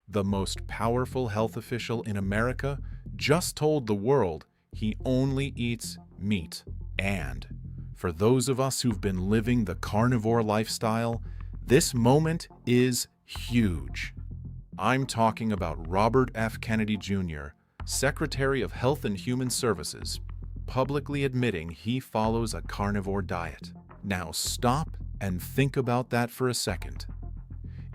the most powerful health official in America, just told the world he only eats meat. And for those of us who've been living the carnivore lifestyle, this moment is huge. I'm talking about Robert F. Kennedy Jr., Secretary of Health and Human Services, publicly admitting he follows a carnivore diet. Now stop and think about that for a second.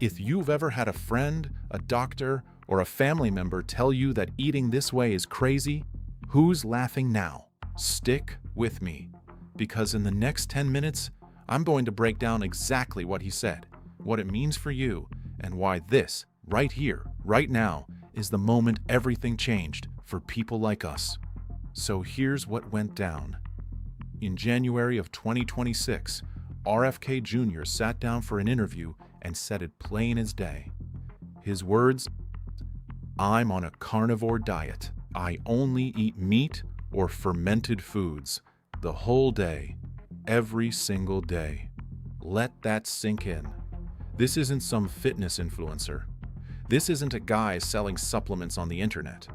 If you've ever had a friend, a doctor, or a family member tell you that eating this way is crazy, who's laughing now? Stick with me, because in the next 10 minutes, I'm going to break down exactly what he said, what it means for you, and why this, right here, right now, is the moment everything changed for people like us. So here's what went down. In January of 2026, RFK Jr. sat down for an interview and said it plain as day. His words, "I'm on a carnivore diet. I only eat meat or fermented foods the whole day, every single day." Let that sink in. This isn't some fitness influencer. This isn't a guy selling supplements on the internet.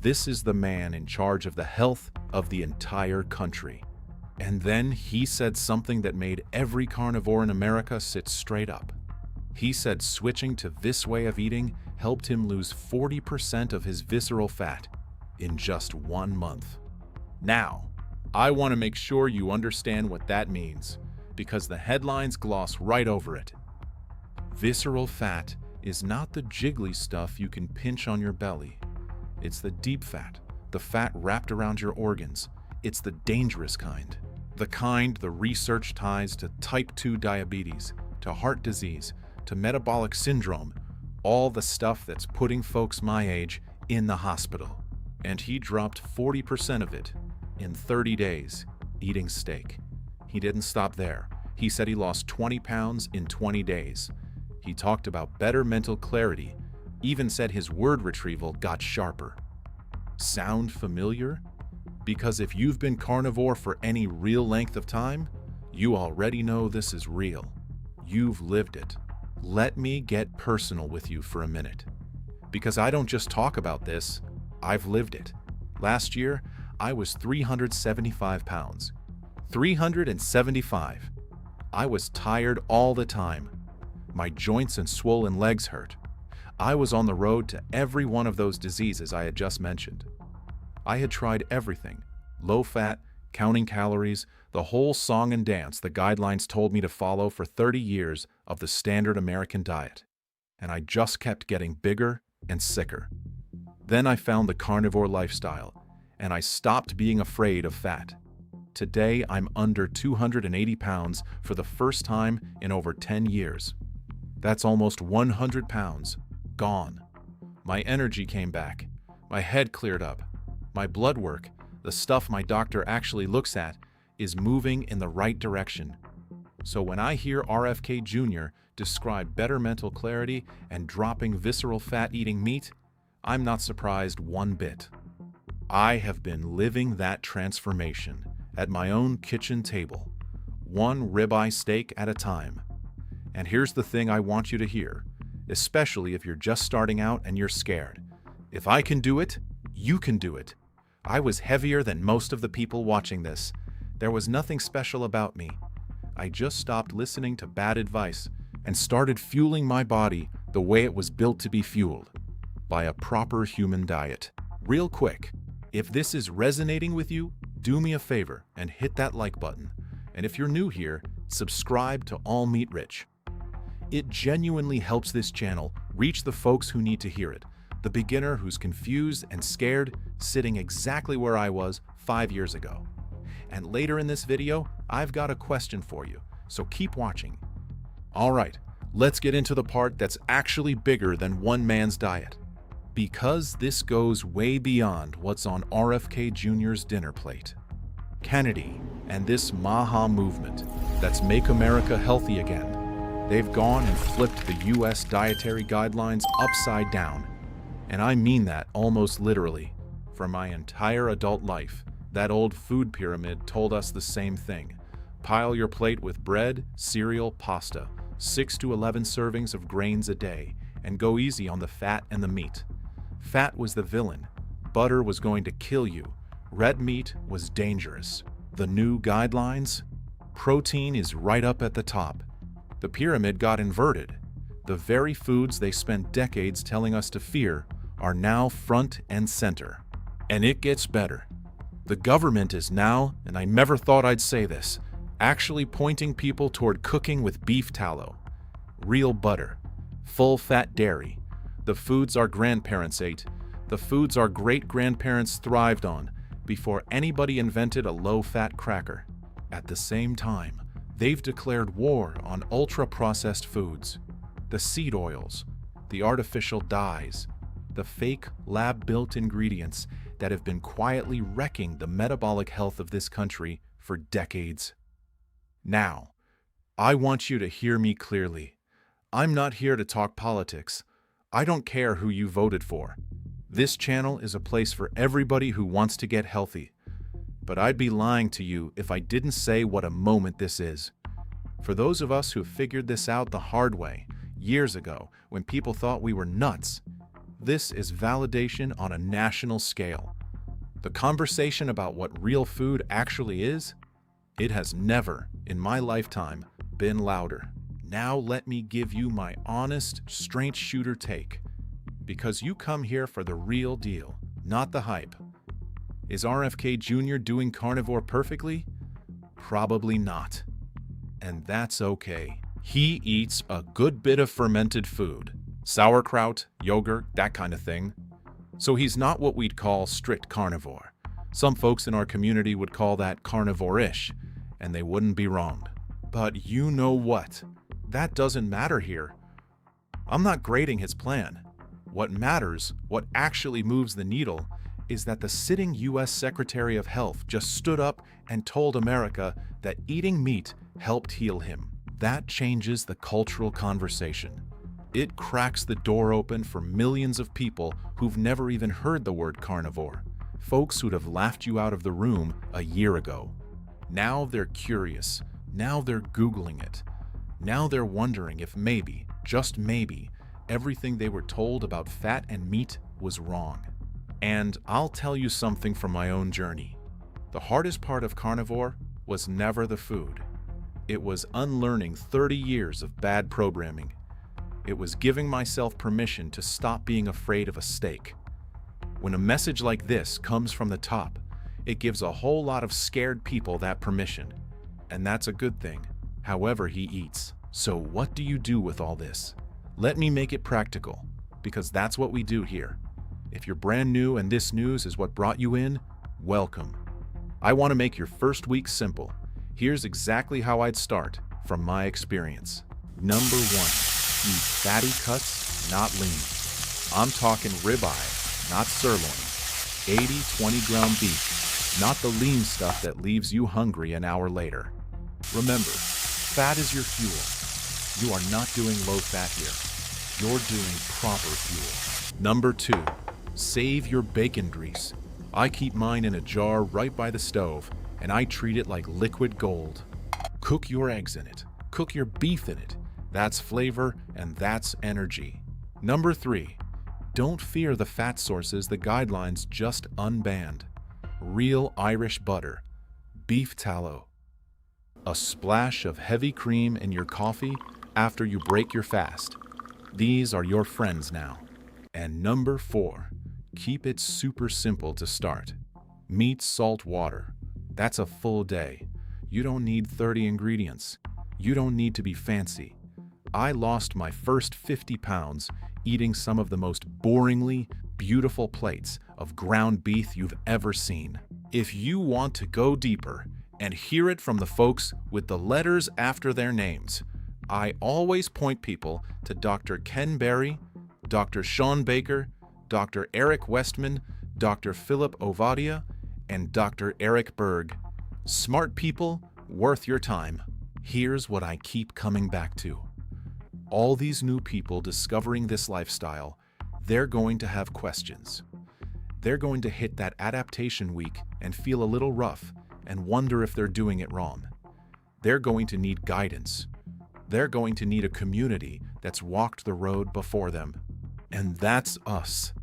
This is the man in charge of the health of the entire country. And then he said something that made every carnivore in America sit straight up. He said switching to this way of eating helped him lose 40% of his visceral fat in just 1 month. Now, I want to make sure you understand what that means, because the headlines gloss right over it. Visceral fat is not the jiggly stuff you can pinch on your belly. It's the deep fat, the fat wrapped around your organs. It's the dangerous kind. The kind the research ties to type 2 diabetes, to heart disease, to metabolic syndrome, all the stuff that's putting folks my age in the hospital. And he dropped 40% of it in 30 days, eating steak. He didn't stop there. He said he lost 20 pounds in 20 days. He talked about better mental clarity, even said his word retrieval got sharper. Sound familiar? Because if you've been carnivore for any real length of time, you already know this is real. You've lived it. Let me get personal with you for a minute. Because I don't just talk about this, I've lived it. Last year, I was 375 pounds. 375. I was tired all the time. My joints and swollen legs hurt. I was on the road to every one of those diseases I had just mentioned. I had tried everything, low fat, counting calories, the whole song and dance the guidelines told me to follow for 30 years of the standard American diet. And I just kept getting bigger and sicker. Then I found the carnivore lifestyle, and I stopped being afraid of fat. Today, I'm under 280 pounds for the first time in over 10 years. That's almost 100 pounds gone. My energy came back. My head cleared up. My blood work, the stuff my doctor actually looks at, is moving in the right direction. So when I hear RFK Jr. describe better mental clarity and dropping visceral fat-eating meat, I'm not surprised one bit. I have been living that transformation at my own kitchen table, one ribeye steak at a time. And here's the thing I want you to hear, especially if you're just starting out and you're scared. If I can do it, you can do it. I was heavier than most of the people watching this. There was nothing special about me. I just stopped listening to bad advice and started fueling my body the way it was built to be fueled, by a proper human diet. Real quick, if this is resonating with you, do me a favor and hit that like button. And if you're new here, subscribe to All Meat Rich. It genuinely helps this channel reach the folks who need to hear it. The beginner who's confused and scared, sitting exactly where I was 5 years ago. And later in this video, I've got a question for you, so keep watching. All right, let's get into the part that's actually bigger than one man's diet. Because this goes way beyond what's on RFK Jr.'s dinner plate. Kennedy and this MAHA movement, that's Make America Healthy Again, they've gone and flipped the US dietary guidelines upside down. And I mean that almost literally. For my entire adult life, that old food pyramid told us the same thing. Pile your plate with bread, cereal, pasta, 6 to 11 servings of grains a day, and go easy on the fat and the meat. Fat was the villain. Butter was going to kill you. Red meat was dangerous. The new guidelines? Protein is right up at the top. The pyramid got inverted. The very foods they spent decades telling us to fear are now front and center. And it gets better. The government is now, and I never thought I'd say this, actually pointing people toward cooking with beef tallow, real butter, full-fat dairy, the foods our grandparents ate, the foods our great-grandparents thrived on before anybody invented a low-fat cracker. At the same time, they've declared war on ultra-processed foods, the seed oils, the artificial dyes, the fake lab-built ingredients that have been quietly wrecking the metabolic health of this country for decades. Now, I want you to hear me clearly. I'm not here to talk politics. I don't care who you voted for. This channel is a place for everybody who wants to get healthy. But I'd be lying to you if I didn't say what a moment this is. For those of us who figured this out the hard way, years ago, when people thought we were nuts, this is validation on a national scale. The conversation about what real food actually is, it has never, in my lifetime, been louder. Now let me give you my honest, straight shooter take. Because you come here for the real deal, not the hype. Is RFK Jr. doing carnivore perfectly? Probably not. And that's okay. He eats a good bit of fermented food. Sauerkraut, yogurt, that kind of thing. So he's not what we'd call strict carnivore. Some folks in our community would call that carnivore-ish, and they wouldn't be wrong. But you know what? That doesn't matter here. I'm not grading his plan. What matters, what actually moves the needle, is that the sitting U.S. Secretary of Health just stood up and told America that eating meat helped heal him. That changes the cultural conversation. It cracks the door open for millions of people who've never even heard the word carnivore, folks who'd have laughed you out of the room a year ago. Now they're curious. Now they're Googling it. Now they're wondering if maybe, just maybe, everything they were told about fat and meat was wrong. And I'll tell you something from my own journey. The hardest part of carnivore was never the food. It was unlearning 30 years of bad programming. It was giving myself permission to stop being afraid of a steak. When a message like this comes from the top, it gives a whole lot of scared people that permission. And that's a good thing, however he eats. So what do you do with all this? Let me make it practical, because that's what we do here. If you're brand new and this news is what brought you in, welcome. I want to make your first week simple. Here's exactly how I'd start from my experience. Number 1, eat fatty cuts, not lean. I'm talking ribeye, not sirloin. 80-20 ground beef, not the lean stuff that leaves you hungry an hour later. Remember, fat is your fuel. You are not doing low fat here. You're doing proper fuel. Number 2, save your bacon grease. I keep mine in a jar right by the stove, and I treat it like liquid gold. Cook your eggs in it. Cook your beef in it. That's flavor and that's energy. Number 3, don't fear the fat sources the guidelines just unbanned. Real Irish butter, beef tallow, a splash of heavy cream in your coffee after you break your fast. These are your friends now. And number 4, keep it super simple to start. Meat, salt, water. That's a full day. You don't need 30 ingredients. You don't need to be fancy. I lost my first 50 pounds eating some of the most boringly beautiful plates of ground beef you've ever seen. If you want to go deeper and hear it from the folks with the letters after their names, I always point people to Dr. Ken Berry, Dr. Sean Baker, Dr. Eric Westman, Dr. Philip Ovadia, and Dr. Eric Berg. Smart people, worth your time. Here's what I keep coming back to. All these new people discovering this lifestyle, they're going to have questions. They're going to hit that adaptation week and feel a little rough and wonder if they're doing it wrong. They're going to need guidance. They're going to need a community that's walked the road before them. And that's us.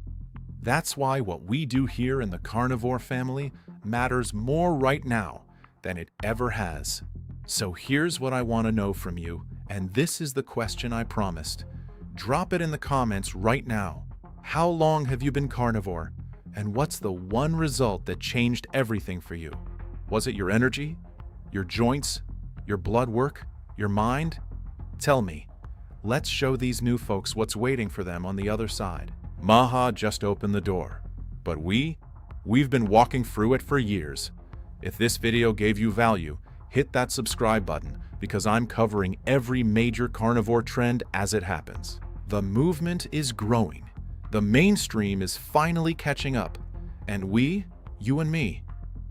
That's why what we do here in the carnivore family matters more right now than it ever has. So here's what I want to know from you, and this is the question I promised. Drop it in the comments right now. How long have you been carnivore? And what's the one result that changed everything for you? Was it your energy? Your joints? Your blood work? Your mind? Tell me. Let's show these new folks what's waiting for them on the other side. MAHA just opened the door, but we've been walking through it for years. If this video gave you value, hit that subscribe button because I'm covering every major carnivore trend as it happens. The movement is growing. The mainstream is finally catching up. And we, you and me,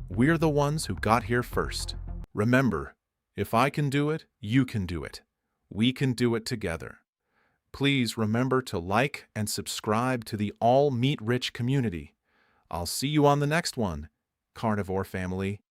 we're the ones who got here first. Remember, if I can do it, you can do it. We can do it together. Please remember to like and subscribe to the all meat-rich community. I'll see you on the next one, Carnivore family.